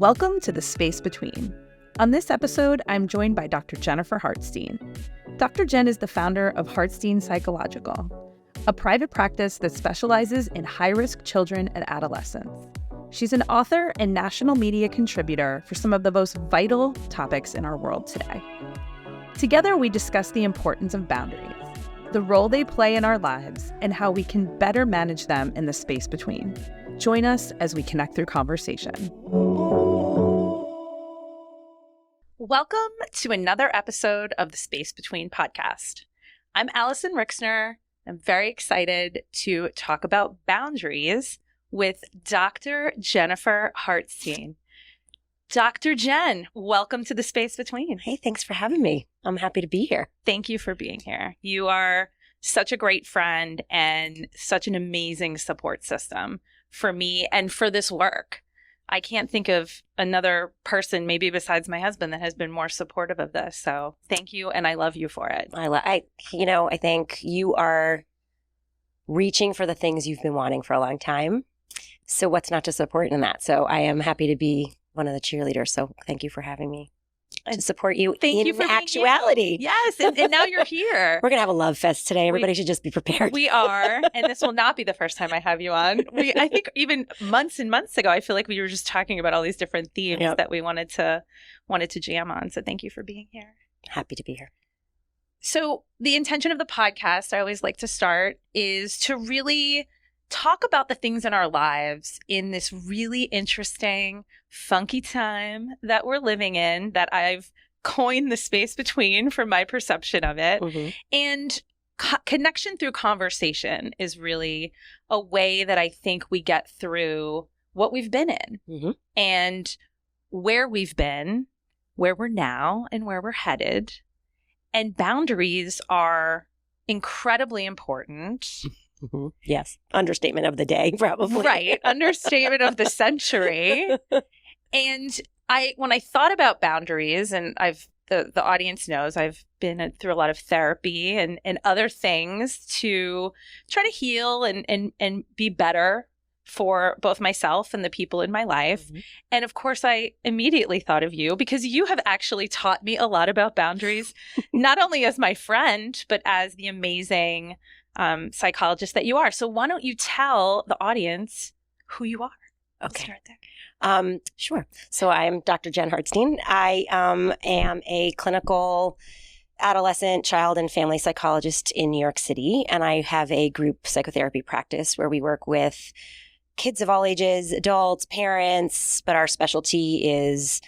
Welcome to The Space Between. On this episode, I'm joined by Dr. Jennifer Hartstein. Dr. Jen is the founder of Hartstein Psychological, a private practice that specializes in high-risk children and adolescents. She's an author and national media contributor for some of the most vital topics in our world today. Together, we discuss the importance of boundaries, the role they play in our lives, and how we can better manage them in the space between. Join us as we connect through conversation. Welcome to another episode of the Space Between podcast. I'm Alyson Rixner. I'm very excited to talk about boundaries with Dr. Jennifer Hartstein. Dr. Jen, welcome to the Space Between. Hey, thanks for having me. I'm happy to be here. Thank you for being here. You are such a great friend and such an amazing support system for me and for this work. I can't think of another person, maybe besides my husband, that has been more supportive of this. So thank you, and I love you for it. I think you are reaching for the things you've been wanting for a long time. So what's not to support in that? So I am happy to be one of the cheerleaders. So thank you for having me to support you Thank you for actuality. Yes, and now you're here. We're going to have a love fest today. Everybody should just be prepared. We are, and this will not be the first time I have you on. I think even months and months ago, I feel like we were just talking about all these different themes that we wanted to jam on. So thank you for being here. Happy to be here. So the intention of the podcast, I always like to start, is to really talk about the things in our lives in this really interesting, funky time that we're living in, that I've coined the space between from my perception of it. Mm-hmm. And connection through conversation is really a way that I think we get through what we've been in mm-hmm. and where we've been, where we're now, and where we're headed. And boundaries are incredibly important. Mm-hmm. Yes. Understatement of the day, probably. Right. Understatement of the century. And when I thought about boundaries, and the audience knows I've been through a lot of therapy and other things to try to heal and be better for both myself and the people in my life. Mm-hmm. And of course, I immediately thought of you because you have actually taught me a lot about boundaries, not only as my friend, but as the amazing psychologist that you are. So why don't you tell the audience who you are? Okay. Start there. Sure. So I'm Dr. Jen Hartstein. I am a clinical adolescent, child, and family psychologist in New York City. And I have a group psychotherapy practice where we work with kids of all ages, adults, parents, but our specialty is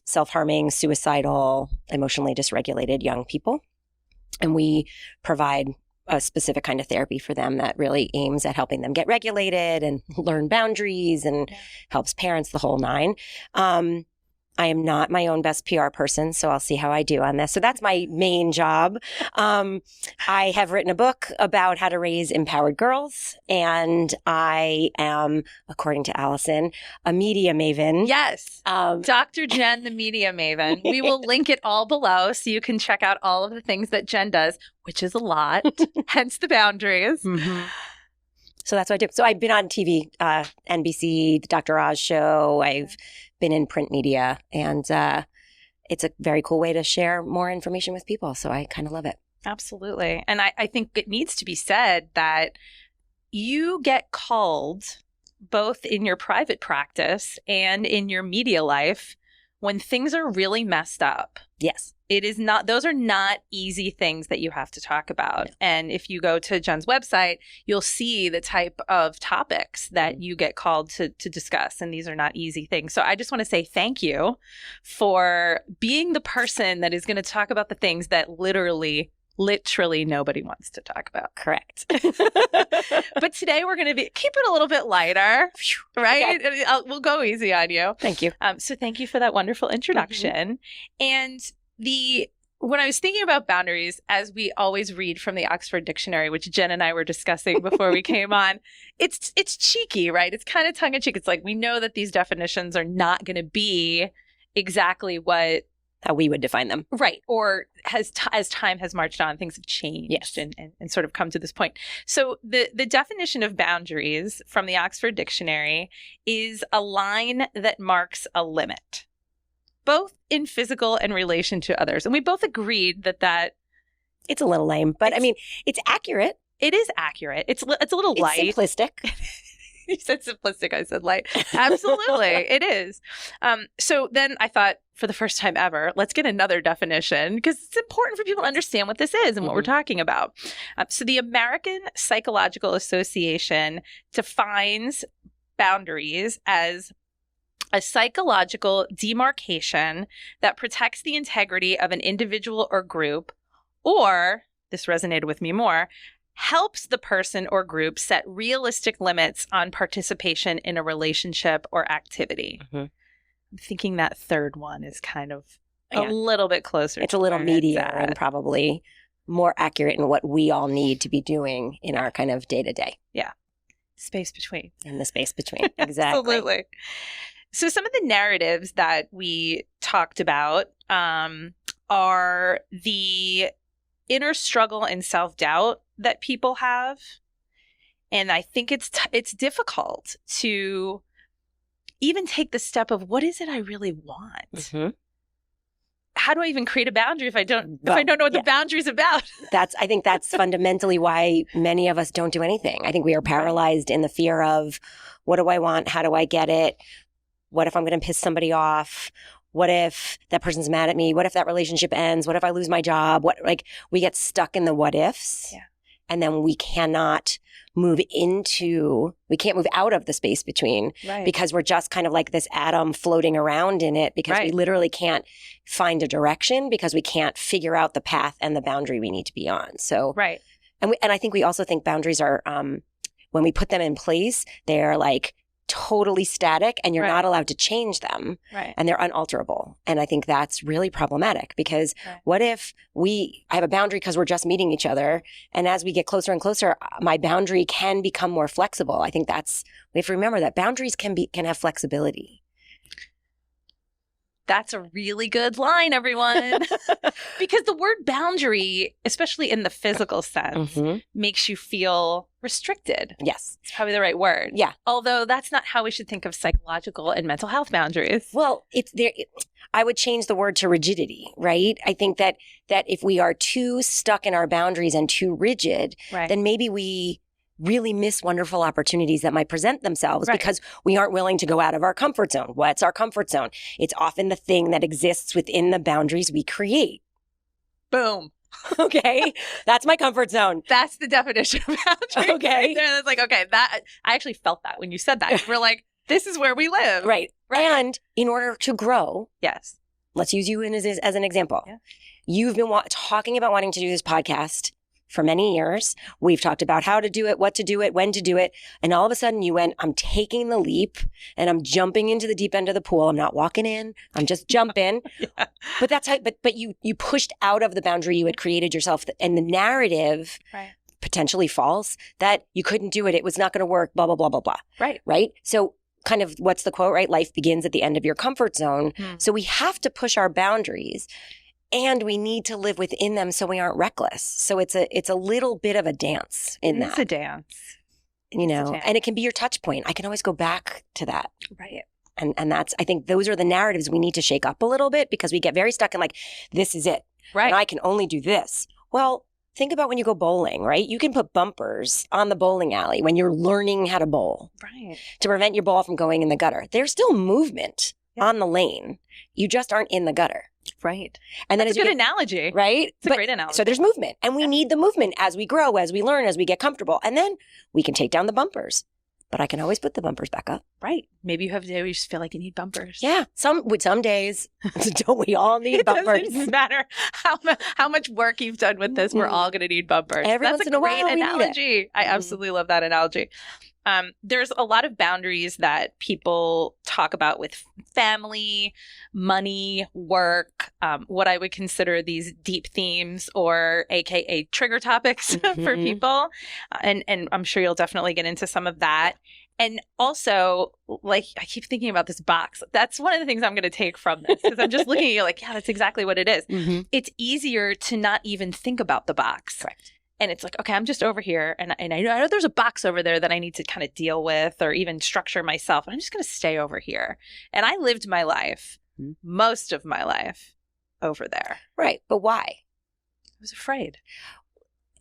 self-harming, suicidal, emotionally dysregulated young people. And we provide a specific kind of therapy for them that really aims at helping them get regulated and learn boundaries and helps parents, the whole nine. I am not my own best PR person, so I'll see how I do on this. So that's my main job. I have written a book about how to raise empowered girls, and I am, according to Alyson, a media maven. Yes. Dr. Jen, the media maven. We will link it all below so you can check out all of the things that Jen does, which is a lot, hence the boundaries. Mm-hmm. So that's what I do. So I've been on TV, NBC, the Dr. Oz show. I've been in print media, and it's a very cool way to share more information with people. So I kind of love it. Absolutely. And I think it needs to be said that you get called both in your private practice and in your media life when things are really messed up. Yes. Those are not easy things that you have to talk about. No. And if you go to Jen's website, you'll see the type of topics that you get called to discuss. And these are not easy things. So I just want to say thank you for being the person that is going to talk about the things that literally nobody wants to talk about. Correct. But today we're going to keep it a little bit lighter, right? Okay. We'll go easy on you. Thank you. So thank you for that wonderful introduction. Mm-hmm. And when I was thinking about boundaries, as we always read from the Oxford Dictionary, which Jen and I were discussing before we came on, it's cheeky, right? It's kind of tongue in cheek. It's like, we know that these definitions are not going to be exactly what how we would define them. Right. Or as time has marched on, things have changed Yes. and sort of come to this point. So the definition of boundaries from the Oxford Dictionary is a line that marks a limit, both in physical and relation to others. And we both agreed that It's a little lame, but I mean, it's accurate. it is accurate. It's a little light. It's simplistic. You said simplistic. I said light. Absolutely. It is. So then I thought, for the first time ever, let's get another definition because it's important for people to understand what this is and what we're talking about. So the American Psychological Association defines boundaries as a psychological demarcation that protects the integrity of an individual or group, or, this resonated with me more, helps the person or group set realistic limits on participation in a relationship or activity. I'm thinking that third one is kind of a little bit closer. It's a little meatier and probably more accurate in what we all need to be doing in our kind of day-to-day. Yeah. Space between. In the space between. Exactly. Absolutely. So some of the narratives that we talked about are the inner struggle and self-doubt that people have. And I think it's difficult to even take the step of what is it I really want? How do I even create a boundary if I don't know what the boundary is about? I think that's fundamentally why many of us don't do anything. I think we are paralyzed in the fear of, what do I want? How do I get it? What if I'm going to piss somebody off? What if that person's mad at me? What if that relationship ends? What if I lose my job? We get stuck in the what ifs. Yeah. And then we can't move out of the space between because we're just kind of like this atom floating around in it because we literally can't find a direction because we can't figure out the path and the boundary we need to be on. So, and I think we also think boundaries are, when we put them in place, they're like totally static and you're not allowed to change them and they're unalterable. And I think that's really problematic because what if I have a boundary because we're just meeting each other, and as we get closer and closer, my boundary can become more flexible. I think we have to remember that boundaries can have flexibility. That's a really good line, everyone. Because the word boundary, especially in the physical sense, makes you feel restricted. Yes. It's probably the right word. Yeah. Although that's not how we should think of psychological and mental health boundaries. Well, I would change the word to rigidity, right? I think that if we are too stuck in our boundaries and too rigid, then maybe we really miss wonderful opportunities that might present themselves because we aren't willing to go out of our comfort zone. What's our comfort zone? It's often the thing that exists within the boundaries we create. Boom. Okay. That's my comfort zone. That's the definition of boundary. Okay. Right there. That's like, okay, I actually felt that when you said that. We're like, this is where we live. Right. And in order to grow. Yes. Let's use you as an example. Yeah. You've been talking about wanting to do this podcast for many years. We've talked about how to do it, what to do it, when to do it. And all of a sudden you went, I'm taking the leap and I'm jumping into the deep end of the pool. I'm not walking in. I'm just jumping. But that's how, but you pushed out of the boundary you had created yourself, and the narrative potentially false that you couldn't do it. It was not going to work, blah, blah, blah, blah, blah. Right. So kind of what's the quote, right? Life begins at the end of your comfort zone. So we have to push our boundaries. And we need to live within them so we aren't reckless. So it's a little bit of a dance in that. It's a dance. And it can be your touch point. I can always go back to that. Right. And I think those are the narratives we need to shake up a little bit because we get very stuck in like, this is it. Right. And I can only do this. Well, think about when you go bowling, right? You can put bumpers on the bowling alley when you're learning how to bowl. Right. To prevent your ball from going in the gutter. There's still movement on the lane. You just aren't in the gutter. Right. And then That's a good analogy. Right? It's a great analogy. So there's movement. And we need the movement as we grow, as we learn, as we get comfortable. And then we can take down the bumpers. But I can always put the bumpers back up. Right. Maybe you have a day where you just feel like you need bumpers. Yeah. Some days. Don't we all need bumpers? It doesn't matter how much work you've done with this. We're all going to need bumpers. Every That's once a in a great while, analogy. I absolutely love that analogy. There's a lot of boundaries that people talk about with family, money, work, what I would consider these deep themes or AKA trigger topics for people. And I'm sure you'll definitely get into some of that. And also, like, I keep thinking about this box. That's one of the things I'm going to take from this, because I'm just looking at you like, yeah, that's exactly what it is. Mm-hmm. It's easier to not even think about the box. Correct. And it's like, okay, I'm just over here, and I know there's a box over there that I need to kind of deal with or even structure myself. I'm just going to stay over here. And I lived my life, most of my life, over there. Right. But why? I was afraid.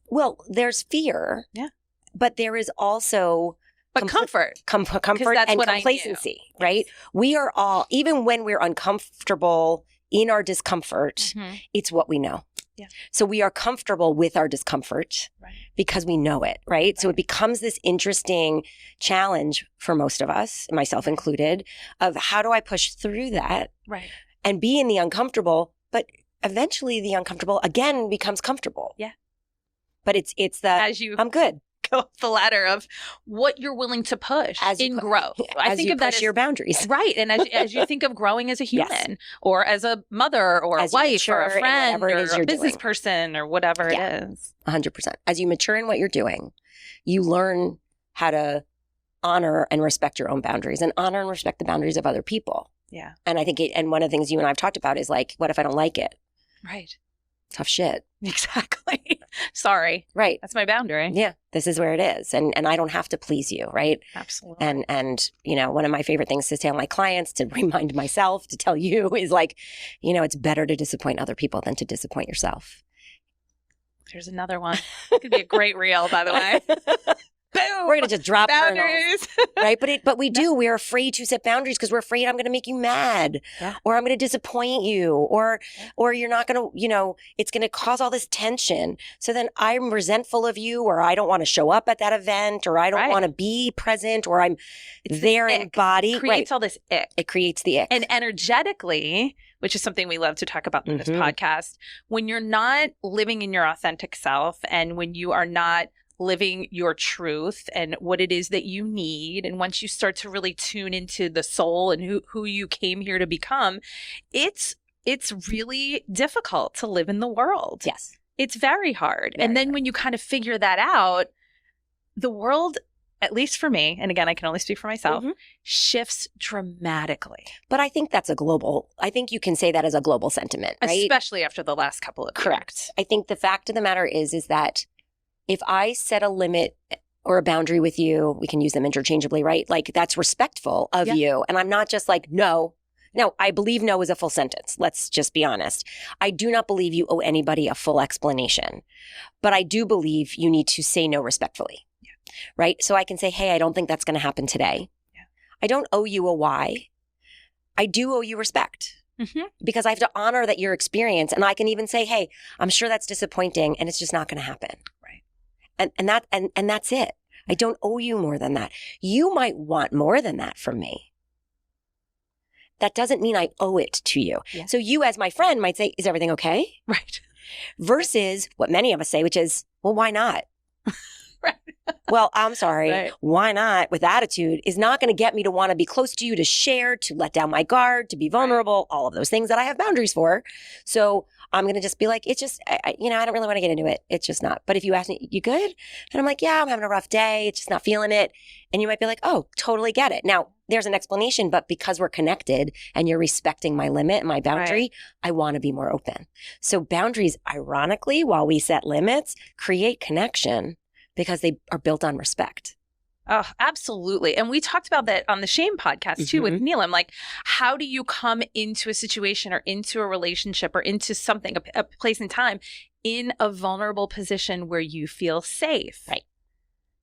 Well, there's fear. Yeah. But there is also comfort. Comfort that's and what complacency, I knew. right? We are all, even when we're uncomfortable in our discomfort, it's what we know. Yeah. So we are comfortable with our discomfort because we know it, right? So it becomes this interesting challenge for most of us, myself included, of how do I push through that and be in the uncomfortable, but eventually the uncomfortable again becomes comfortable. Yeah. But it's I'm good. Go up the ladder of what you're willing to push in growth. I think of that as your boundaries. Right. And as you think of growing as a human or as a mother or as a wife or a friend or a business doing. person or whatever it is. 100%. As you mature in what you're doing, you learn how to honor and respect your own boundaries and honor and respect the boundaries of other people. Yeah. And I think and one of the things you and I've talked about is like, what if I don't like it? Right. Tough shit. Exactly. Sorry. Right. That's my boundary. Yeah. This is where it is. And I don't have to please you. Right. Absolutely. And, you know, one of my favorite things to tell my clients, to remind myself, to tell you is like, you know, it's better to disappoint other people than to disappoint yourself. There's another one. It could be a great reel, by the way. Boom. We're going to just drop boundaries. Right? But we do. We're afraid to set boundaries because we're afraid I'm going to make you mad or I'm going to disappoint you or you're not going to, you know, it's going to cause all this tension. So then I'm resentful of you or I don't want to show up at that event or I don't want to be present or I'm there in body. It creates all this ick. It creates the ick. And energetically, which is something we love to talk about in this podcast, when you're not living in your authentic self and when you are not living your truth and what it is that you need. And once you start to really tune into the soul and who you came here to become, it's really difficult to live in the world. Yes. It's very hard. And then when you kind of figure that out, the world, at least for me, and again, I can only speak for myself, shifts dramatically. But I think that's I think you can say that as a global sentiment, right? Especially after the last couple of years. Correct. I think the fact of the matter is that if I set a limit or a boundary with you, we can use them interchangeably, right? Like that's respectful of you. And I'm not just like, no. Now, I believe no is a full sentence. Let's just be honest. I do not believe you owe anybody a full explanation, but I do believe you need to say no respectfully, right? So I can say, hey, I don't think that's going to happen today. Yeah. I don't owe you a why. I do owe you respect. Because I have to honor that your experience. And I can even say, hey, I'm sure that's disappointing and it's just not going to happen. Right. And that's it. I don't owe you more than that. You might want more than that from me. That doesn't mean I owe it to you. Yeah. So you as my friend might say, is everything okay? Right. Versus what many of us say, which is, well, why not? Right. Well, I'm sorry. Right. Why not? With attitude is not going to get me to want to be close to you, to share, to let down my guard, to be vulnerable, all of those things that I have boundaries for. So I'm going to just be like, it's just, I don't really want to get into it. It's just not. But if you ask me, you good? And I'm like, yeah, I'm having a rough day. It's just not feeling it. And you might be like, oh, totally get it. Now, there's an explanation, but because we're connected and you're respecting my limit and my boundary, I want to be more open. So boundaries, ironically, while we set limits, create connection. Because they are built on respect. Oh, absolutely. And we talked about that on the Shame podcast too with Neelam. Like, how do you come into a situation or into a relationship or into something, a place in time, in a vulnerable position where you feel safe? Right.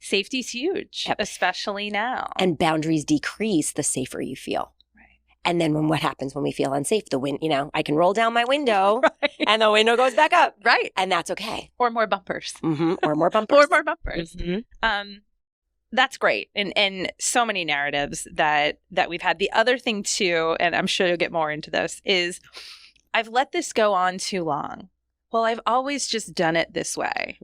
Safety's huge, especially now. And boundaries decrease the safer you feel. And then what happens when we feel unsafe? The wind, I can roll down my window and the window goes back up. Right. And that's okay. Or more bumpers. Or more bumpers. Or more bumpers. That's great. And so many narratives that we've had. The other thing too, and I'm sure you'll get more into this, is I've let this go on too long. Well, I've always just done it this way.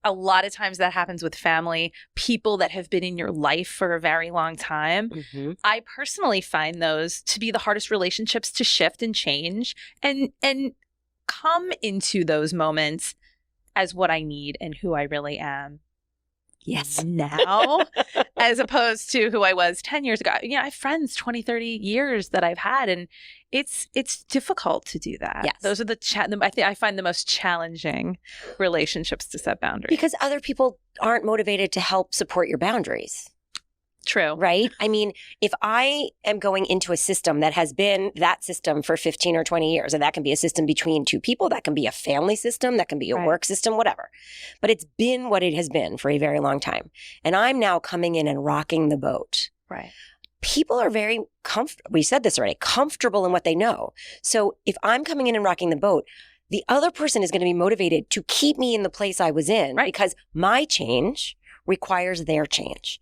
A lot of times that happens with family, people that have been in your life for a very long time. I personally find those to be the hardest relationships to shift and change and come into those moments as what I need and who I really am. Yes. now as opposed to who I was 10 years ago. I have friends 20, 30 years that I've had, and it's difficult to do that. Yes. Those are I find the most challenging relationships to set boundaries. Because other people aren't motivated to help support your boundaries. True. Right? I mean, if I am going into a system that has been that system for 15 or 20 years, and that can be a system between two people, that can be a family system, that can be a work system, whatever. But it's been what it has been for a very long time. And I'm now coming in and rocking the boat. Right. People are very comfortable. We said this already, comfortable in what they know. So if I'm coming in and rocking the boat, the other person is going to be motivated to keep me in the place I was in because my change requires their change.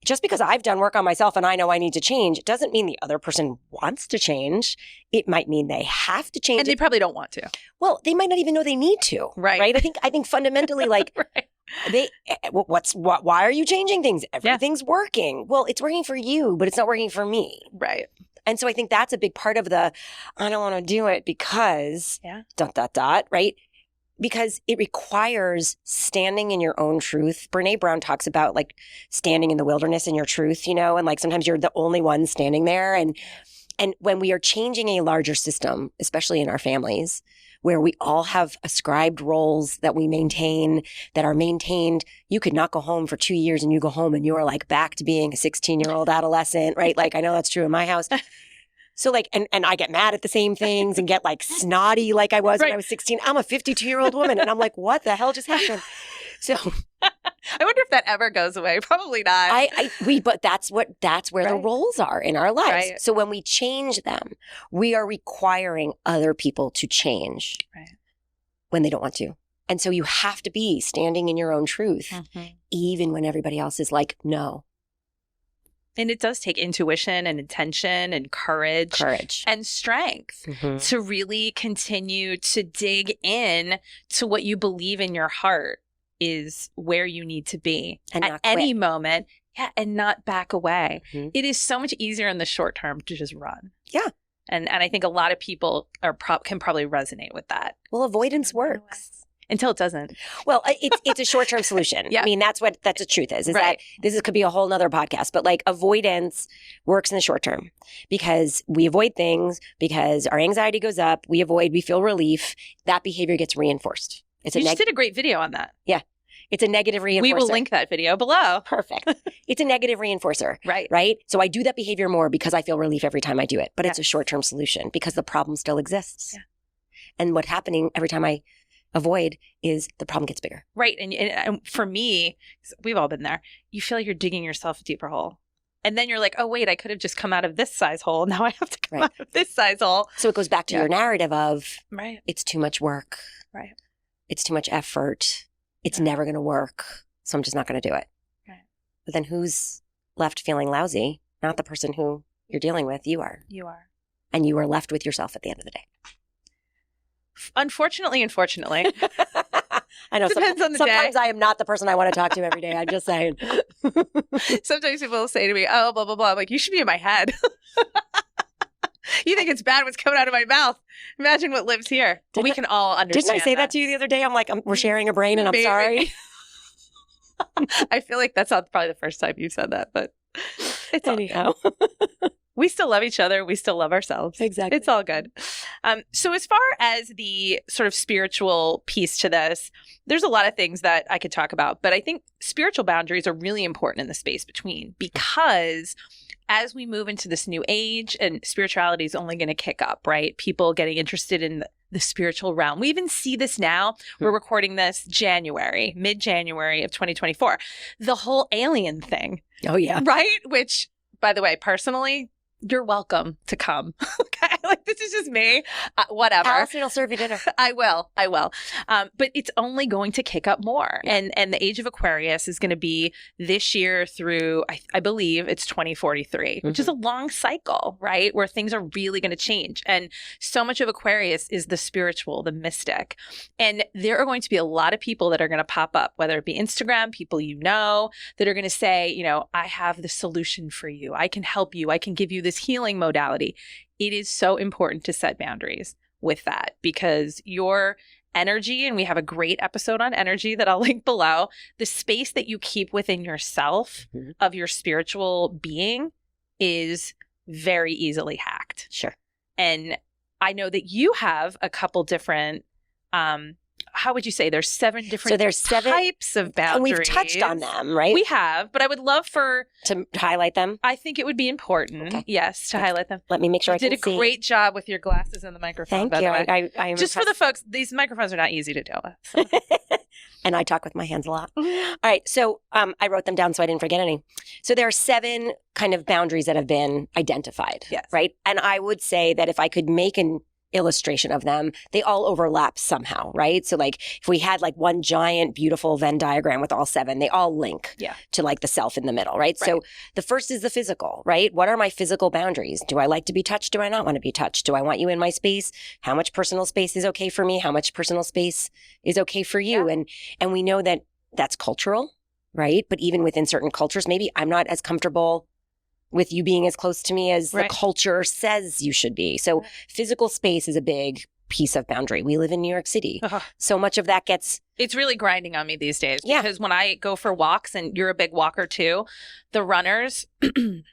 Just because I've done work on myself and I know I need to change, it doesn't mean the other person wants to change. It might mean they have to change. And they probably don't want to. Well, they might not even know they need to. Right? I think fundamentally, like, why are you changing things? Everything's working. Well, it's working for you, but it's not working for me. Right. And so I think that's a big part of I don't want to do it because ... right? Because it requires standing in your own truth. Brene Brown talks about like standing in the wilderness in your truth, and like sometimes you're the only one standing there. And when we are changing a larger system, especially in our families, where we all have ascribed roles that we maintain, that are maintained, you could not go home for 2 years and you go home and you are like back to being a 16-year-old adolescent, right? Like I know that's true in my house. So like, and I get mad at the same things and get like snotty like I was when I was 16. I'm a 52-year-old woman and I'm like, what the hell just happened? So I wonder if that ever goes away. Probably not. But that's where the roles are in our lives. Right. So when we change them, we are requiring other people to change when they don't want to. And so you have to be standing in your own truth, even when everybody else is like, no. And it does take intuition and intention and courage and strength to really continue to dig in to what you believe in your heart is where you need to be and at any moment. Yeah, and not back away. It is so much easier in the short term to just run. Yeah. And I think a lot of people can probably resonate with that. Well, avoidance works. Until it doesn't. Well, it's a short-term solution. I mean, that's the truth is that this could be a whole nother podcast, but like avoidance works in the short term because we avoid things because our anxiety goes up. We feel relief. That behavior gets reinforced. You just did a great video on that. Yeah. It's a negative reinforcer. We will link that video below. Perfect. It's a negative reinforcer. Right? So I do that behavior more because I feel relief every time I do it, but it's a short-term solution because the problem still exists. Yeah. And what's happening every time I avoid is the problem gets bigger. Right. And for me, we've all been there. You feel like you're digging yourself a deeper hole. And then you're like, oh, wait, I could have just come out of this size hole. Now I have to come out of this size hole. So it goes back to your narrative of it's too much work. Right. It's too much effort. It's never going to work. So I'm just not going to do it. Right. But then who's left feeling lousy? Not the person who you're dealing with. You are. You are. And you are left with yourself at the end of the day. Unfortunately. I know. Depends on the day. Sometimes I am not the person I want to talk to every day. I'm just saying. Sometimes people will say to me, oh, blah, blah, blah. I'm like, you should be in my head. You think it's bad what's coming out of my mouth. Imagine what lives here. We can all understand. Didn't I say that to you the other day? I'm like, we're sharing a brain and I'm sorry. I feel like that's not probably the first time you said that, but it's anyhow. We still love each other. We still love ourselves. Exactly. It's all good. So as far as the sort of spiritual piece to this, there's a lot of things that I could talk about, but I think spiritual boundaries are really important in the space between because as we move into this new age and spirituality is only going to kick up, right? People getting interested in the spiritual realm. We even see this now. We're recording this mid-January of 2024. The whole alien thing. Oh, yeah. Right? Which, by the way, personally, you're welcome to come. Okay. Like, this is just me. Whatever. Alyson will serve you dinner. I will. But it's only going to kick up more. Yeah. And the age of Aquarius is going to be this year through, I believe it's 2043, which is a long cycle, right? Where things are really going to change. And so much of Aquarius is the spiritual, the mystic. And there are going to be a lot of people that are going to pop up, whether it be Instagram, people you know, that are going to say, I have the solution for you. I can help you. I can give you this healing modality. It is so important to set boundaries with that because your energy, and we have a great episode on energy that I'll link below, the space that you keep within yourself of your spiritual being is very easily hacked. Sure. And I know that you have a couple different, how would you say, there's 7 different types of boundaries. And we've touched on them, right? We have, but I would love to highlight them. I think it would be important, yes, to highlight them. Let me make sure you did a great job with your glasses and the microphone. Thank you. I am just for the folks, these microphones are not easy to deal with. So. And I talk with my hands a lot. All right. So I wrote them down so I didn't forget any. So there are 7 kind of boundaries that have been identified. Yes. Right. And I would say that if I could make an illustration of them, they all overlap somehow, right? So like if we had like one giant beautiful Venn diagram with all 7, they all link to like the self in the middle, right? So the first is the physical, right? What are my physical boundaries? Do I like to be touched? Do I not want to be touched? Do I want you in my space? How much personal space is okay for me? How much personal space is okay for you? And we know that that's cultural, right? But even within certain cultures, maybe I'm not as comfortable with you being as close to me as the culture says you should be. So physical space is a big piece of boundary. We live in New York City. So much of that gets... It's really grinding on me these days. Because when I go for walks, and you're a big walker too, the runners, they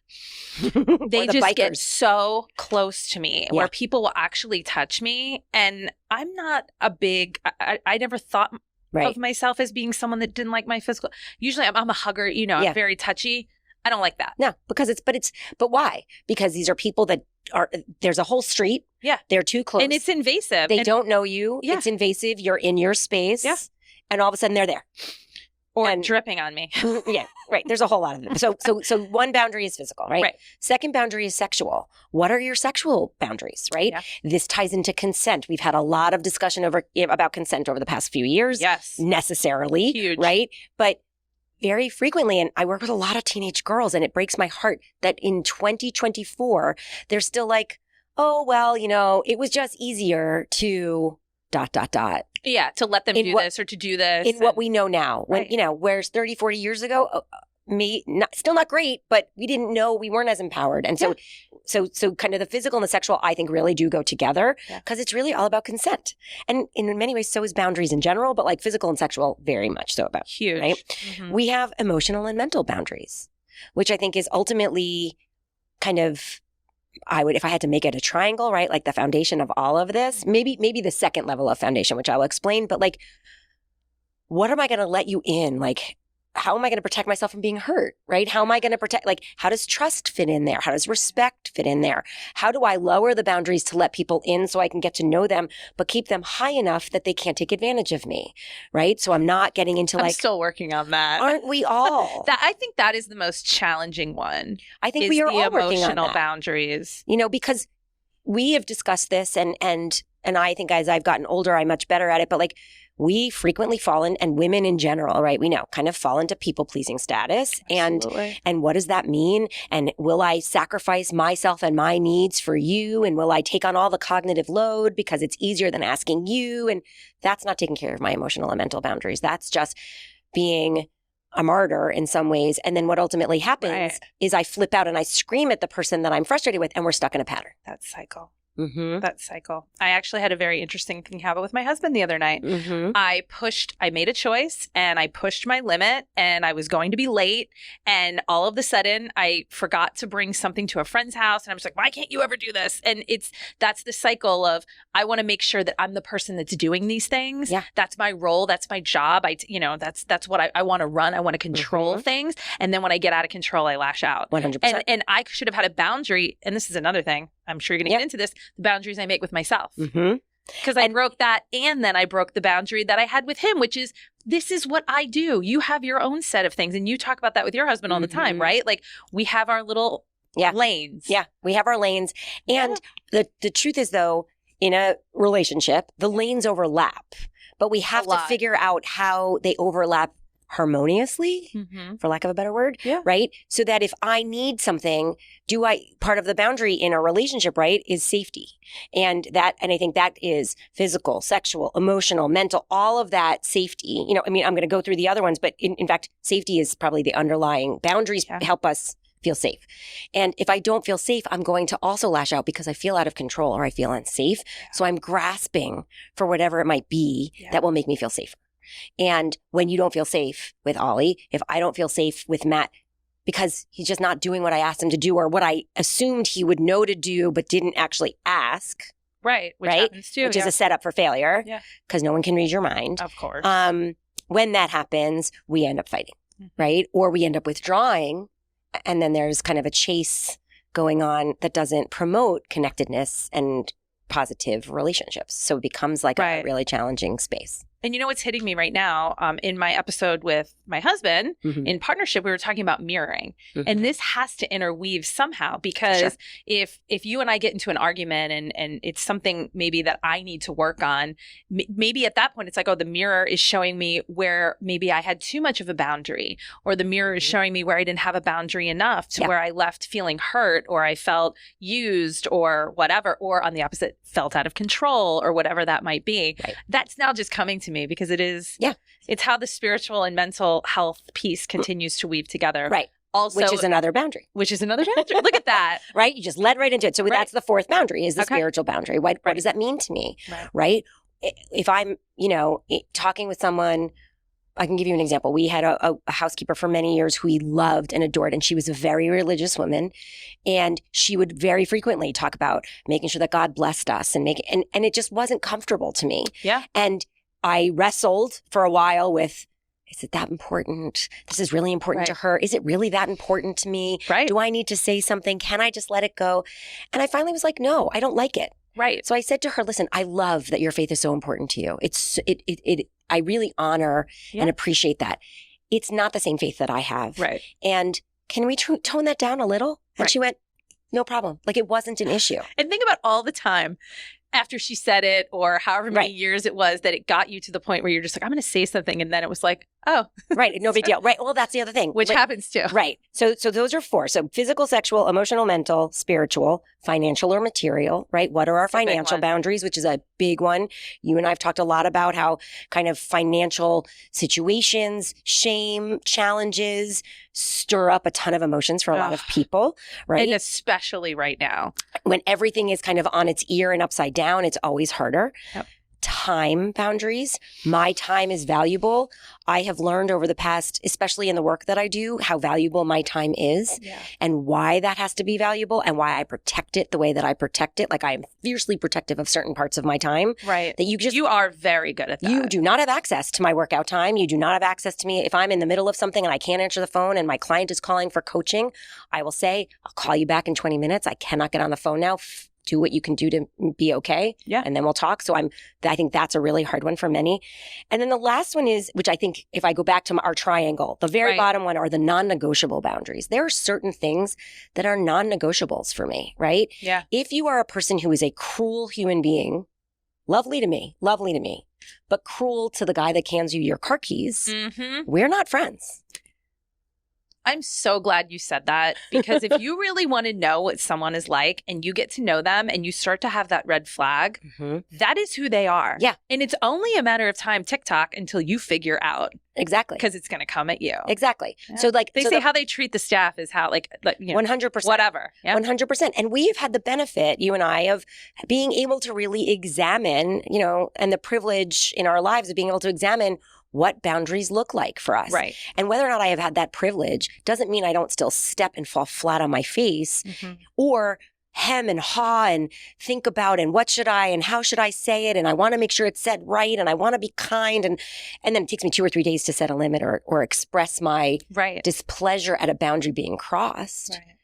just bikers get so close to me where people will actually touch me. And I'm not a big... I never thought of myself as being someone that didn't like my physical... Usually I'm a hugger, I'm very touchy. I don't like that. No, because but why? Because these are people that there's a whole street. Yeah. They're too close. And it's invasive. They don't know you. Yeah. It's invasive. You're in your space. Yeah. And all of a sudden they're there. Or dripping on me. Yeah, right. There's a whole lot of them. So one boundary is physical, right? Second boundary is sexual. What are your sexual boundaries, right? Yeah. This ties into consent. We've had a lot of discussion about consent over the past few years. Yes. Necessarily. Huge. Right? But very frequently, and I work with a lot of teenage girls, and it breaks my heart that in 2024, they're still like, oh, well, it was just easier to ... Yeah, to let them do this or to do this. In what we know now. When, whereas 30, 40 years ago, still not great, but we didn't know, we weren't as empowered. And so kind of the physical and the sexual, I think, really do go together because it's really all about consent. And in many ways, so is boundaries in general, but like physical and sexual, very much so about. Huge. Right? Mm-hmm. We have emotional and mental boundaries, which I think is ultimately kind of, if I had to make it a triangle, right? Like the foundation of all of this, maybe the second level of foundation, which I'll explain, but like, what am I going to let you in? Like, how am I going to protect myself from being hurt, right? How am I going to protect, like, how does trust fit in there? How does respect fit in there? How do I lower the boundaries to let people in so I can get to know them, but keep them high enough that they can't take advantage of me, right? So I'm not getting into I'm still working on that. Aren't we all? I think that is the most challenging one. I think we are all working on that. Emotional boundaries. Because we have discussed this and I think as I've gotten older, I'm much better at it, but like, we frequently fall in, and women in general, right? We know, kind of fall into people-pleasing status. Absolutely. And what does that mean? And will I sacrifice myself and my needs for you? And will I take on all the cognitive load because it's easier than asking you? And that's not taking care of my emotional and mental boundaries. That's just being a martyr in some ways. And then what ultimately happens is I flip out and I scream at the person that I'm frustrated with, and we're stuck in a pattern. That cycle. Mm-hmm. That cycle. I actually had a very interesting thing happen with my husband the other night. Mm-hmm. I made a choice and I pushed my limit and I was going to be late. And all of a sudden I forgot to bring something to a friend's house. And I was like, why can't you ever do this? And that's the cycle of, I want to make sure that I'm the person that's doing these things. Yeah. That's my role. That's my job. That's what I want to run. I want to control things. And then when I get out of control, I lash out. 100%. And I should have had a boundary. And this is another thing. I'm sure you're going to get into this. The boundaries I make with myself. Because I broke that, and then I broke the boundary that I had with him, which is, this is what I do. You have your own set of things. And you talk about that with your husband all the time, right? Like, we have our little lanes. Yeah, we have our lanes. And the truth is, though, in a relationship, the lanes overlap. But we have to figure out how they overlap harmoniously, for lack of a better word, right? So that if I need something, part of the boundary in a relationship, right, is safety. And I think that is physical, sexual, emotional, mental, all of that safety. I'm going to go through the other ones, but in fact, safety is probably the underlying boundaries help us feel safe. And if I don't feel safe, I'm going to also lash out because I feel out of control or I feel unsafe. Yeah. So I'm grasping for whatever it might be that will make me feel safer. And when you don't feel safe with Ollie, if I don't feel safe with Matt, because he's just not doing what I asked him to do or what I assumed he would know to do, but didn't actually ask. Right. Which happens too. Which is a setup for failure. Yeah. Because no one can read your mind. Of course. When that happens, we end up fighting, right? Or we end up withdrawing. And then there's kind of a chase going on that doesn't promote connectedness and positive relationships. So it becomes like a really challenging space. And you know what's hitting me right now? In my episode with my husband, in partnership, we were talking about mirroring. And this has to interweave somehow because if you and I get into an argument and it's something maybe that I need to work on, maybe at that point it's like, oh, the mirror is showing me where maybe I had too much of a boundary, or the mirror is showing me where I didn't have a boundary enough to where I left feeling hurt, or I felt used or whatever, or on the opposite, felt out of control or whatever that might be. Right. That's now just coming to me because it is, it's how the spiritual and mental health piece continues to weave together. Right. Also, which is another boundary. Look at that. Right. You just led right into it. So that's the fourth boundary, is the spiritual boundary. What does that mean to me? Right. If I'm, talking with someone, I can give you an example. We had a housekeeper for many years who we loved and adored, and she was a very religious woman. And she would very frequently talk about making sure that God blessed us and it just wasn't comfortable to me. Yeah. And I wrestled for a while with, is it that important? This is really important to her. Is it really that important to me? Right. Do I need to say something? Can I just let it go? And I finally was like, no, I don't like it. Right. So I said to her, listen, I love that your faith is so important to you. I really honor and appreciate that. It's not the same faith that I have. Right. And can we tone that down a little? And she went, no problem. Like, it wasn't an issue. And think about all the time after she said it, or however many years it was, that it got you to the point where you're just like, I'm going to say something. And then it was like, oh. Right. No big deal. Right. Well, that's the other thing. Which happens too. Right. So those are four. So physical, sexual, emotional, mental, spiritual, financial or material, right? What are our financial boundaries, which is a big one. You and I have talked a lot about how kind of financial situations, shame, challenges stir up a ton of emotions for a lot of people, right? And especially right now. When everything is kind of on its ear and upside down, it's always harder. Yep. Time boundaries. My time is valuable. I have learned over the past, especially in the work that I do, how valuable my time is and why that has to be valuable and why I protect it the way that I protect it. Like, I am fiercely protective of certain parts of my time. Right. That you are very good at that. You do not have access to my workout time. You do not have access to me. If I'm in the middle of something and I can't answer the phone and my client is calling for coaching, I will say, I'll call you back in 20 minutes. I cannot get on the phone now. Do what you can do to be okay. Yeah. And then we'll talk. So I think that's a really hard one for many. And then the last one is, which I think if I go back to our triangle, the very bottom one are the non-negotiable boundaries. There are certain things that are non-negotiables for me, right? Yeah. If you are a person who is a cruel human being, lovely to me, but cruel to the guy that cans you your car keys, we're not friends. I'm so glad you said that, because if you really want to know what someone is like and you get to know them and you start to have that red flag, that is who they are. Yeah. And it's only a matter of time, TikTok, until you figure out. Exactly. Because it's going to come at you. Exactly. Yeah. So they say how they treat the staff is how 100%. Whatever. Yeah. 100%. And we have had the benefit, you and I, of being able to really examine, and the privilege in our lives of being able to examine what boundaries look like for us. Right. And whether or not I have had that privilege doesn't mean I don't still step and fall flat on my face or hem and haw and think about and what should I and how should I say it, and I want to make sure it's said right and I want to be kind, and then it takes me 2 or 3 days to set a limit or express my displeasure at a boundary being crossed. Right.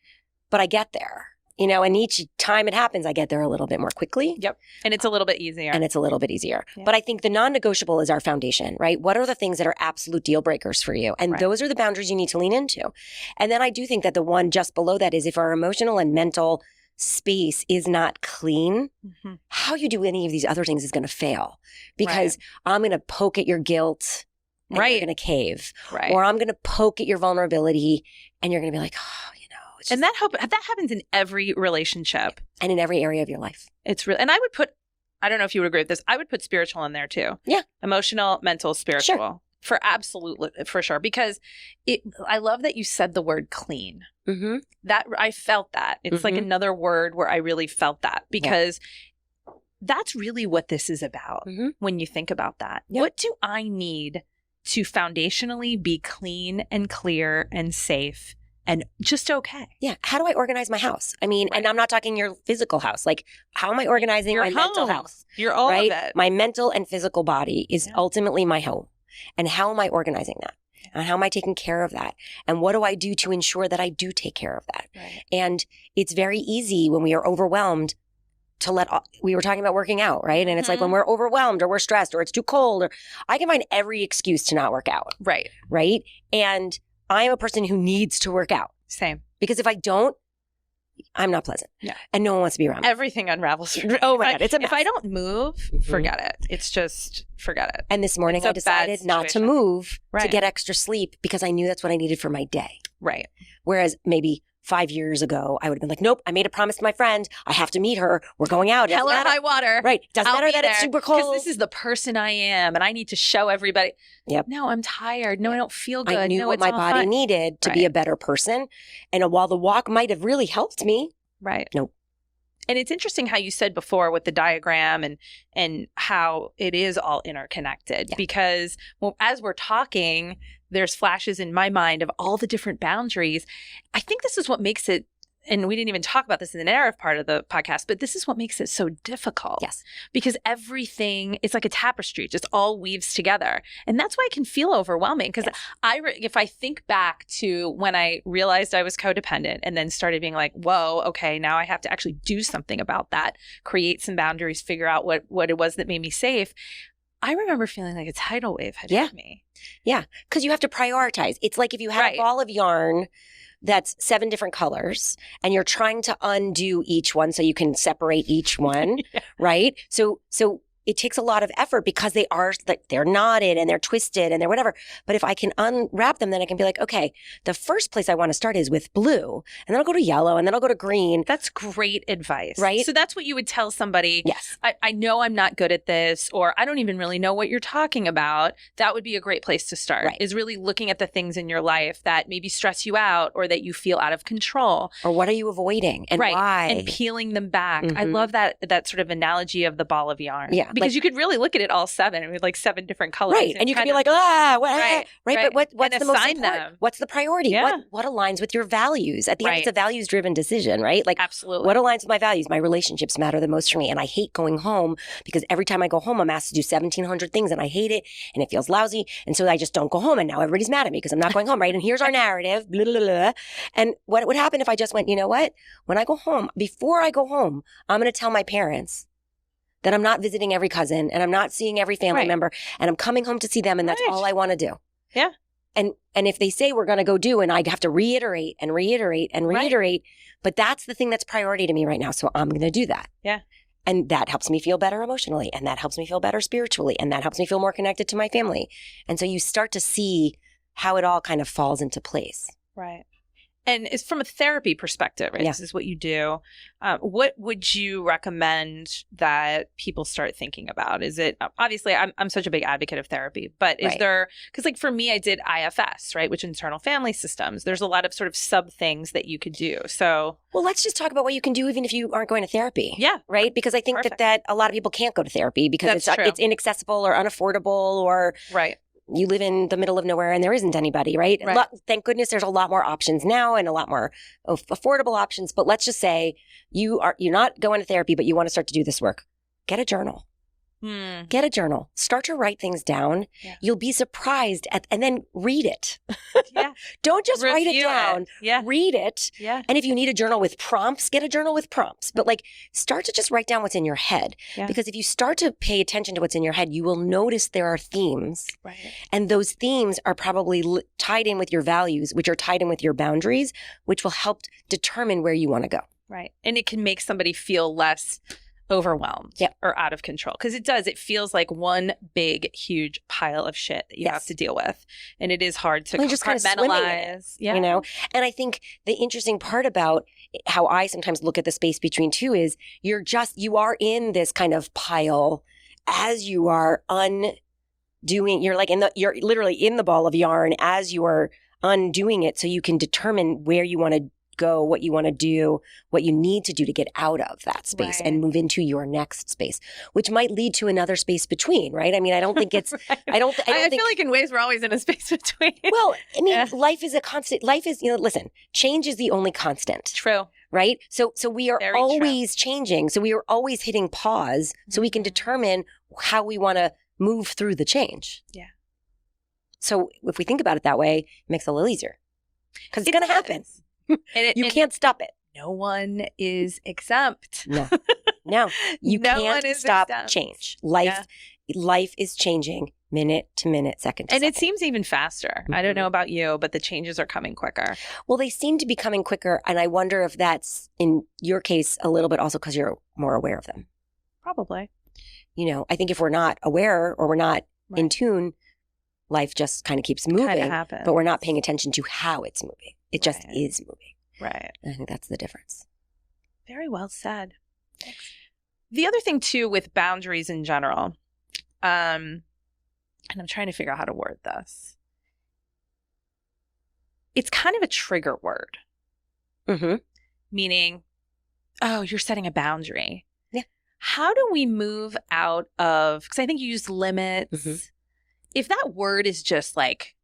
But I get there. And each time it happens, I get there a little bit more quickly. Yep. And it's a little bit easier. Yeah. But I think the non-negotiable is our foundation, right? What are the things that are absolute deal breakers for you? And those are the boundaries you need to lean into. And then I do think that the one just below that is, if our emotional and mental space is not clean, how you do any of these other things is going to fail, because I'm going to poke at your guilt and you're going to cave. Right. Or I'm going to poke at your vulnerability and you're going to be like, oh, and that happens in every relationship and in every area of your life. It's real. And I don't know if you would agree with this, I would put spiritual in there too. Yeah. Emotional, mental, spiritual. Sure. absolutely, for sure. Because I love that you said the word clean. Mm-hmm. That I felt that. It's like another word where I really felt that, because that's really what this is about when you think about that. Yeah. What do I need to foundationally be clean and clear and safe and just okay? Yeah. How do I organize my house? I mean, and I'm not talking your physical house. Like, how am I organizing Your my mental house? You're all right? of it. My mental and physical body is ultimately my home. And how am I organizing that? And how am I taking care of that? And what do I do to ensure that I do take care of that? Right. And it's very easy when we are overwhelmed to we were talking about working out, right? And it's like when we're overwhelmed or we're stressed or it's too cold, or I can find every excuse to not work out. Right. Right. And I am a person who needs to work out. Same. Because if I don't, I'm not pleasant. Yeah. And no one wants to be around me. Everything unravels. Oh my God. It's a mess. If I don't move, forget it. It's just, forget it. And this morning I decided not to move to get extra sleep because I knew that's what I needed for my day. Right. Whereas maybe 5 years ago, I would have been like, nope, I made a promise to my friend. I have to meet her. We're going out. Hell or high water. Right. Doesn't matter that it's super cold. Because this is the person I am and I need to show everybody. Yep. No, I'm tired. No, I don't feel good. I knew what my body needed to be a better person. And while the walk might have really helped me. Right. Nope. And it's interesting how you said before with the diagram and how it is all interconnected, because as we're talking, there's flashes in my mind of all the different boundaries. I think this is what makes it, and we didn't even talk about this in the narrative part of the podcast, but this is what makes it so difficult. Yes. Because everything, it's like a tapestry, it just all weaves together. And that's why it can feel overwhelming. Because if I think back to when I realized I was codependent and then started being like, whoa, okay, now I have to actually do something about that, create some boundaries, figure out what it was that made me safe. I remember feeling like a tidal wave had hit me. Yeah. Because you have to prioritize. It's like if you had a ball of yarn that's 7 different colors and you're trying to undo each one so you can separate each one, right? So it takes a lot of effort because they're knotted and they're twisted and they're whatever. But if I can unwrap them, then I can be like, okay, the first place I want to start is with blue, and then I'll go to yellow, and then I'll go to green. That's great advice. Right? So that's what you would tell somebody. Yes. I know I'm not good at this, or I don't even really know what you're talking about. That would be a great place to start, is really looking at the things in your life that maybe stress you out or that you feel out of control. Or what are you avoiding and why? And peeling them back. I love that sort of analogy of the ball of yarn. Yeah. Because you could really look at it all 7 with like 7 different colors. Right. And you could be like, right. But what's the most important? Them. What's the priority? Yeah. What aligns with your values? At the end, it's a values-driven decision, right? Like, absolutely. What aligns with my values? My relationships matter the most for me. And I hate going home because every time I go home, I'm asked to do 1,700 things and I hate it and it feels lousy. And so I just don't go home. And now everybody's mad at me because I'm not going home, right? And here's our narrative, blah, blah, blah. And what would happen if I just went, you know what? When I go home, before I go home, I'm going to tell my parents that I'm not visiting every cousin and I'm not seeing every family member and I'm coming home to see them and that's all I want to do. Yeah. And if they say we're going to go do, and I have to reiterate and reiterate and reiterate, but that's the thing that's priority to me right now. So I'm going to do that. Yeah. And that helps me feel better emotionally. And that helps me feel better spiritually. And that helps me feel more connected to my family. And so you start to see how it all kind of falls into place. Right. And it's from a therapy perspective, right? This is what you do. What would you recommend that people start thinking about? Is it, obviously, I'm such a big advocate of therapy, but is there, because like for me, I did IFS, right? Which internal family systems. There's a lot of sort of sub things that you could do. So. Well, let's just talk about what you can do even if you aren't going to therapy. Yeah. Right? Because I think that a lot of people can't go to therapy because it's inaccessible or unaffordable or. Right. You live in the middle of nowhere and there isn't anybody, right? Thank goodness there's a lot more options now and a lot more affordable options. But let's just say you're not going to therapy, but you want to start to do this work. Get a journal. Get a journal. Start to write things down. Yeah. You'll be surprised and then read it. Yeah. Don't just write it down. Yeah. Read it. Yeah. And if you need a journal with prompts, get a journal with prompts. But like start to just write down what's in your head. Yeah. Because if you start to pay attention to what's in your head, you will notice there are themes. Right. And those themes are probably tied in with your values, which are tied in with your boundaries, which will help determine where you want to go. Right. And it can make somebody feel less overwhelmed or out of control. Because it feels like one big, huge pile of shit that you have to deal with. And it is hard to compartmentalize. You know? And I think the interesting part about how I sometimes look at the space between two is you are in this kind of pile as you are you're literally in the ball of yarn as you're undoing it, so you can determine where you want to go, what you want to do, what you need to do to get out of that space and move into your next space, which might lead to another space between, right? I mean, I don't think it's, I feel like in ways we're always in a space between. Well, I mean, life is a constant, listen, change is the only constant. True. Right? So we are always changing. So we are always hitting pause so we can determine how we want to move through the change. Yeah. So if we think about it that way, it makes it a little easier because it's going to happen. You can't stop it. No one is exempt. No, you no can't stop change. Life is changing minute to minute, second to second. And it seems even faster. I don't know about you, but the changes are coming quicker. Well, they seem to be coming quicker. And I wonder if that's, in your case, a little bit also because you're more aware of them. Probably. I think if we're not aware or we're not in tune, life just kind of keeps moving. But we're not paying attention to how it's moving. It just is moving. Right. And I think that's the difference. Very well said. The other thing, too, with boundaries in general, and I'm trying to figure out how to word this. It's kind of a trigger word. Mm-hmm. Meaning, oh, you're setting a boundary. Yeah. How do we move out of, because I think you used limits. Mm-hmm. If that word is just like,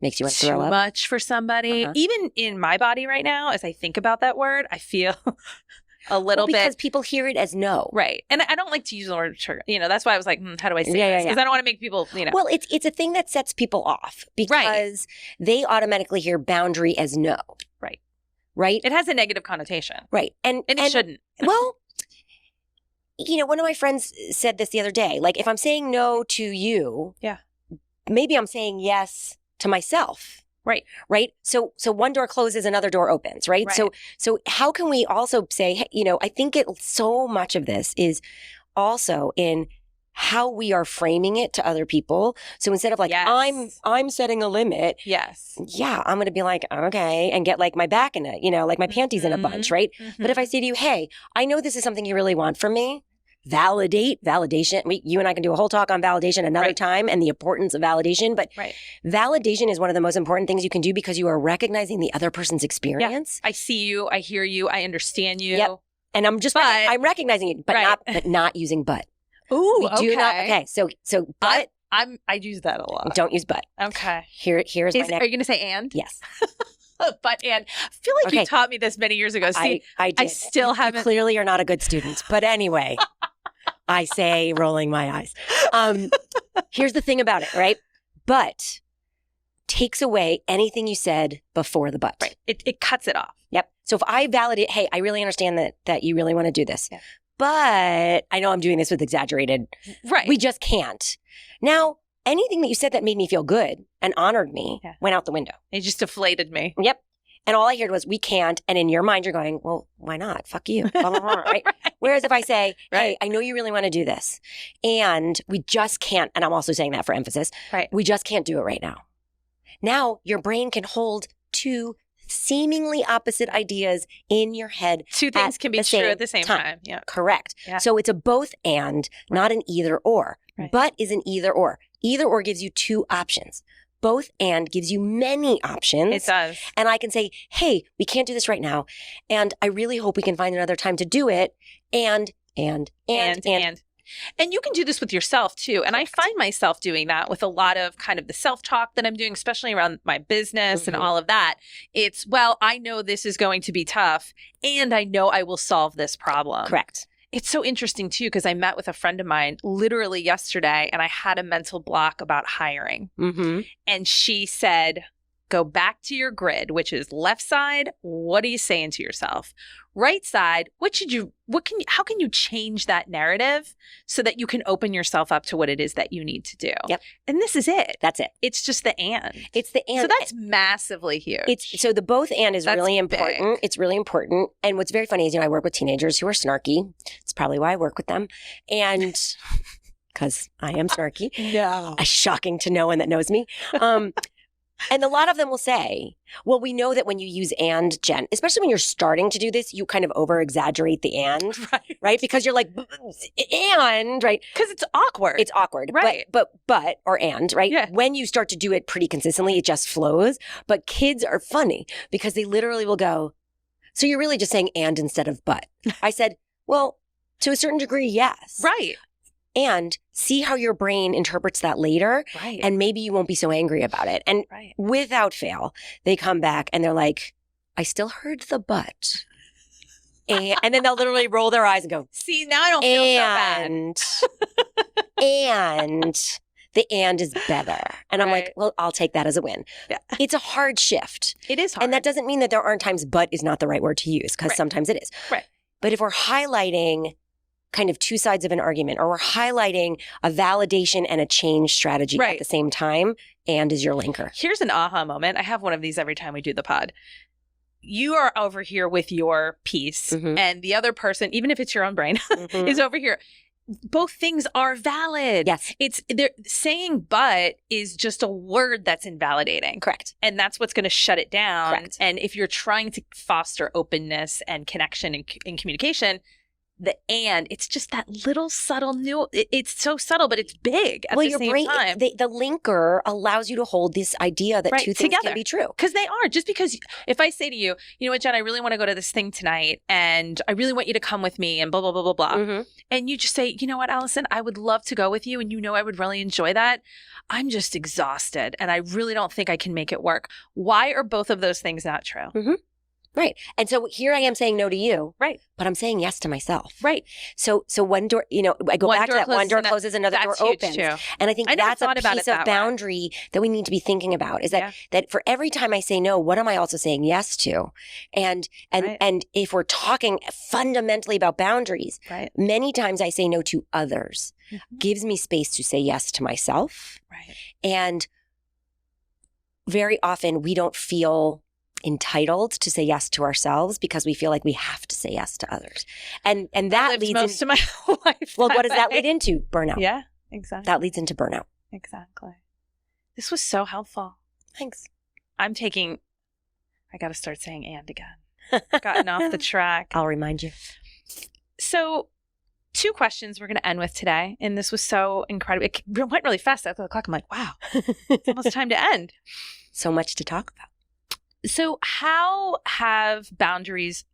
makes you want to throw up. Too much for somebody. Even in my body right now, as I think about that word, I feel a little bit. Because people hear it as no. Right. And I don't like to use the word trigger. That's why I was like, how do I say this? Because I don't want to make people, Well, it's a thing that sets people off because they automatically hear boundary as no. Right. Right? It has a negative connotation. Right. And it shouldn't. Well, one of my friends said this the other day. Like, if I'm saying no to you, maybe I'm saying yes to myself. Right. Right. So one door closes, another door opens. Right. So how can we also say, hey, I think so much of this is also in how we are framing it to other people. So instead of like, I'm setting a limit. Yes. Yeah. I'm going to be like, okay. And get like my back in it, like my panties in a bunch. Right. Mm-hmm. But if I say to you, hey, I know this is something you really want from me. Validation. You and I can do a whole talk on validation another time and the importance of validation. But validation is one of the most important things you can do because you are recognizing the other person's experience. Yeah. I see you. I hear you. I understand you. Yep. And I'm just I'm recognizing it, but not using but. Ooh, we do not. Okay. So but I use that a lot. Don't use but. Okay. Here's my next. Are you going to say and? Yes. But and I feel like you taught me this many years ago. See, I did. I still haven't. Clearly, you're not a good student. But anyway. I say, rolling my eyes. Here's the thing about it, right? But takes away anything you said before the but. Right. It cuts it off. Yep. So if I validate, hey, I really understand that you really want to do this, but I know I'm doing this with exaggerated. Right. We just can't. Now, anything that you said that made me feel good and honored me went out the window. It just deflated me. Yep. And all I heard was, we can't. And in your mind, you're going, well, why not? Fuck you. Blah, blah, blah, right? Whereas if I say, hey, I know you really want to do this and we just can't. And I'm also saying that for emphasis. Right. We just can't do it right now. Now your brain can hold two seemingly opposite ideas in your head. Two things can be true at the same time. Yeah. Correct. Yeah. So it's a both and, not an either or. Right. But is an either or. Either or gives you two options. Both and gives you many options. It does. And I can say, hey, we can't do this right now. And I really hope we can find another time to do it. And. And you can do this with yourself too. And I find myself doing that with a lot of kind of the self-talk that I'm doing, especially around my business and all of that. It's, well, I know this is going to be tough and I know I will solve this problem. Correct. It's so interesting too, because I met with a friend of mine literally yesterday and I had a mental block about hiring. Mm-hmm. And she said, go back to your grid, which is left side. What are you saying to yourself? Right side. How can you change that narrative so that you can open yourself up to what it is that you need to do? Yep. And this is it. That's it. It's just the and. It's the and. So that's massively huge. So the both and is really important. Big. It's really important. And what's very funny is, I work with teenagers who are snarky. It's probably why I work with them. And because I am snarky. No. Shocking to no one that knows me. And a lot of them will say, well, we know that when you use and, Jen, especially when you're starting to do this, you kind of over-exaggerate the and, right? Because you're like, and, right? Because it's awkward. It's awkward. Right. But, or and, right? Yeah. When you start to do it pretty consistently, it just flows. But kids are funny because they literally will go, so you're really just saying and instead of but. I said, well, to a certain degree, yes. Right. And see how your brain interprets that later. Right. And maybe you won't be so angry about it. And without fail, they come back and they're like, I still heard the but. And then they'll literally roll their eyes and go, see, now I don't feel so bad. And the and is better. And I'm like, well, I'll take that as a win. Yeah. It's a hard shift. It is hard. And that doesn't mean that there aren't times but is not the right word to use, because sometimes it is. Right. But if we're highlighting kind of two sides of an argument, or we're highlighting a validation and a change strategy at the same time, and is your linker. Here's an aha moment. I have one of these every time we do the pod. You are over here with your piece, and the other person, even if it's your own brain, is over here. Both things are valid. Yes. They're saying but is just a word that's invalidating. Correct. And that's what's going to shut it down. Correct. And if you're trying to foster openness and connection and communication, it's just that little subtle it's so subtle, but it's big at the your same brain, time. The linker allows you to hold this idea that two things can be true. Because they are. Just because if I say to you, you know what, Jen, I really want to go to this thing tonight and I really want you to come with me and blah, blah, blah, blah, blah. And you just say, you know what, Alyson, I would love to go with you and you know I would really enjoy that. I'm just exhausted and I really don't think I can make it work. Why are both of those things not true? Right. And so here I am saying no to you. Right. But I'm saying yes to myself. Right. So one door, I go back to that one door closes, another door opens. Too. And I think that's a piece of boundary that we need to be thinking about, is that for every time I say no, what am I also saying yes to? And if we're talking fundamentally about boundaries, many times I say no to others, gives me space to say yes to myself. Right. And very often we don't feel entitled to say yes to ourselves because we feel like we have to say yes to others. And that leads most of my life. Well, what does that lead into? Burnout. Yeah, exactly. That leads into burnout. Exactly. This was so helpful. Thanks. I got to start saying and again. Gotten off the track. I'll remind you. So 2 questions we're going to end with today. And this was so incredible. It went really fast at the clock. I'm like, wow, it's almost time to end. So much to talk about. So how have boundaries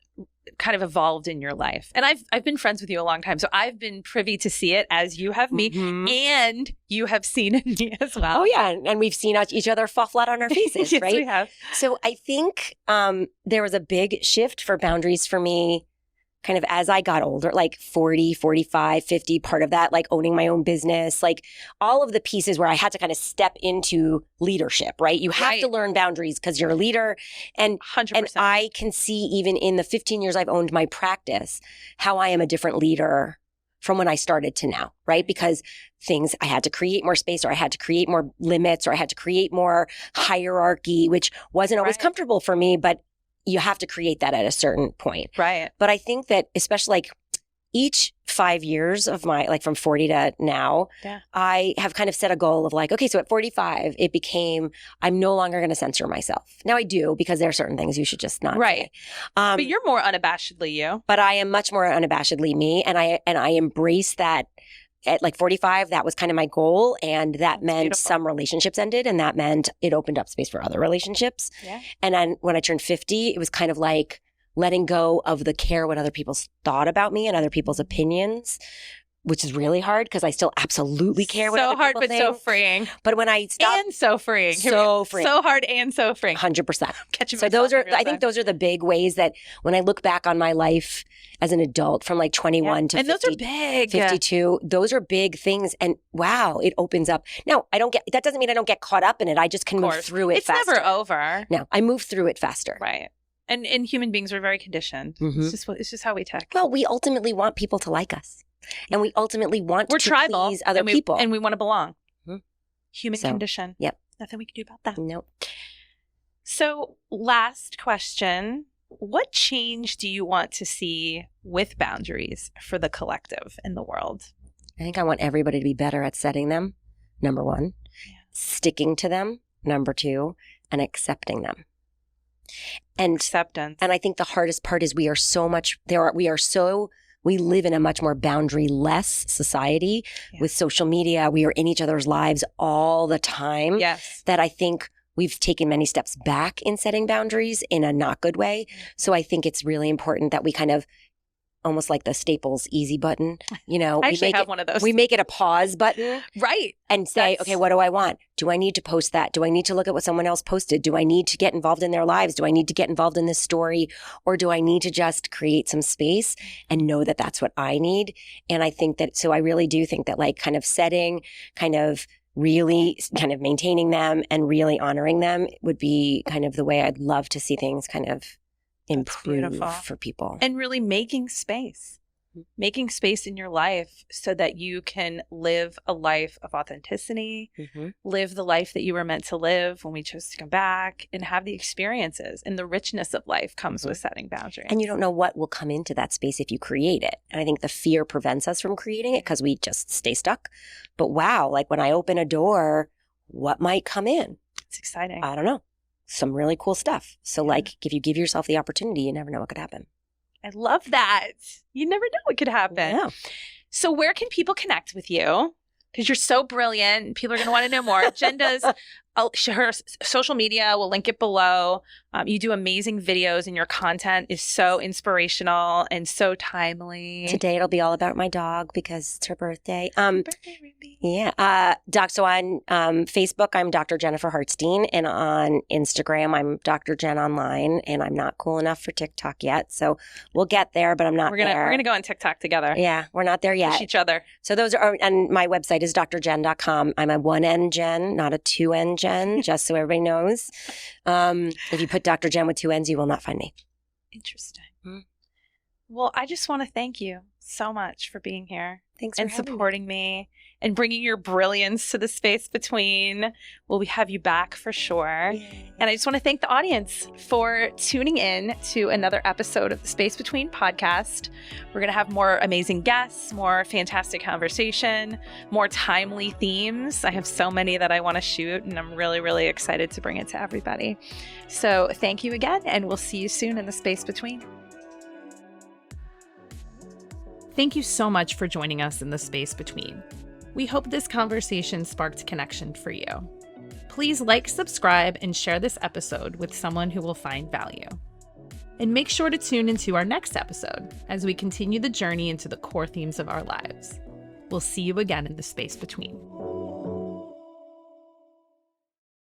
kind of evolved in your life? And I've been friends with you a long time, so I've been privy to see it as you have me, and you have seen it in me as well. Oh yeah, and we've seen each other fall flat on our faces, yes, right? we have. So I think there was a big shift for boundaries for me kind of as I got older, like 40, 45, 50, part of that, like owning my own business, like all of the pieces where I had to kind of step into leadership, right? You have to learn boundaries because you're a leader. And 100%. And I can see even in the 15 years I've owned my practice, how I am a different leader from when I started to now, right? Because I had to create more space, or I had to create more limits, or I had to create more hierarchy, which wasn't always comfortable for me, but you have to create that at a certain point. Right. But I think that especially like each 5 years of my, like from 40 to now, I have kind of set a goal of like, okay, so at 45, it became, I'm no longer going to censor myself. Now I do, because there are certain things you should just not say. But you're more unabashedly you. But I am much more unabashedly me. And I embrace that. At like 45, that was kind of my goal. And that meant some relationships ended. And that meant it opened up space for other relationships. Yeah. And then when I turned 50, it was kind of like letting go of the care what other people thought about me and other people's opinions, which is really hard because I still absolutely care what other people think. So hard, but so freeing. But when I stopped. And so freeing. So freeing. So hard and so freeing. 100%. So I think those are the big ways that when I look back on my life as an adult from like 21 to 50, those are big. 52, those are big things. And wow, it opens up. Now, that doesn't mean I don't get caught up in it. I just can move through it faster. It's never over. No, I move through it faster. Right. And human beings are very conditioned. It's just how we tick. Well, we ultimately want people to like us. And we ultimately want to tribal, please other people. And we want to belong. Human condition. Yep. Nothing we can do about that. Nope. So last question. What change do you want to see with boundaries for the collective in the world? I think I want everybody to be better at setting them, number one. Sticking to them, number 2, and accepting them. And Acceptance. And I think the hardest part is we live in a much more boundary-less society with social media. We are in each other's lives all the time. Yes. That I think we've taken many steps back in setting boundaries in a not good way. So I think it's really important that we kind of, almost like the Staples easy button, I actually have one of those. We make it a pause button. Right. And say, okay, what do I want? Do I need to post that? Do I need to look at what someone else posted? Do I need to get involved in their lives? Do I need to get involved in this story? Or do I need to just create some space and know that that's what I need? And I think that, so I really do think that like kind of setting, kind of really kind of maintaining them and really honoring them would be kind of the way I'd love to see things kind of improve for people. And really making space in your life so that you can live a life of authenticity, live the life that you were meant to live when we chose to come back, and have the experiences. And the richness of life comes with setting boundaries. And you don't know what will come into that space if you create it. And I think the fear prevents us from creating it because we just stay stuck. But wow, like when I open a door, what might come in? It's exciting. I don't know. Some really cool stuff. So like if you give yourself the opportunity, you never know what could happen. I love that. You never know what could happen. Yeah. So where can people connect with you? Because you're so brilliant. People are going to want to know more. Jen does her social media. We'll link it below. You do amazing videos, and your content is so inspirational and so timely. Today it'll be all about my dog because it's her birthday. Birthday, Ruby. Yeah. So on Facebook, I'm Dr. Jennifer Hartstein, and on Instagram, I'm Dr. Jen Online, and I'm not cool enough for TikTok yet. So we'll get there, but I'm not there. We're gonna go on TikTok together. Yeah, we're not there yet. Push each other. So those are, and my website is drjen.com. I'm a 1N Jen, not a 2N Jen, just so everybody knows. If you put Dr. Jen with 2 N's, you will not find me. Interesting. Well, I just want to thank you so much for being here. Thanks for and supporting me and bringing your brilliance to the space between. We'll have you back for sure. Yay. And I just want to thank the audience for tuning in to another episode of the Space Between podcast. We're going to have more amazing guests, more fantastic conversation, more timely themes. I have so many that I want to shoot, and I'm really, really excited to bring it to everybody. So thank you again, and we'll see you soon in the Space Between. Thank you so much for joining us in the Space Between. We hope this conversation sparked connection for you. Please like, subscribe, and share this episode with someone who will find value. And make sure to tune into our next episode as we continue the journey into the core themes of our lives. We'll see you again in the Space Between.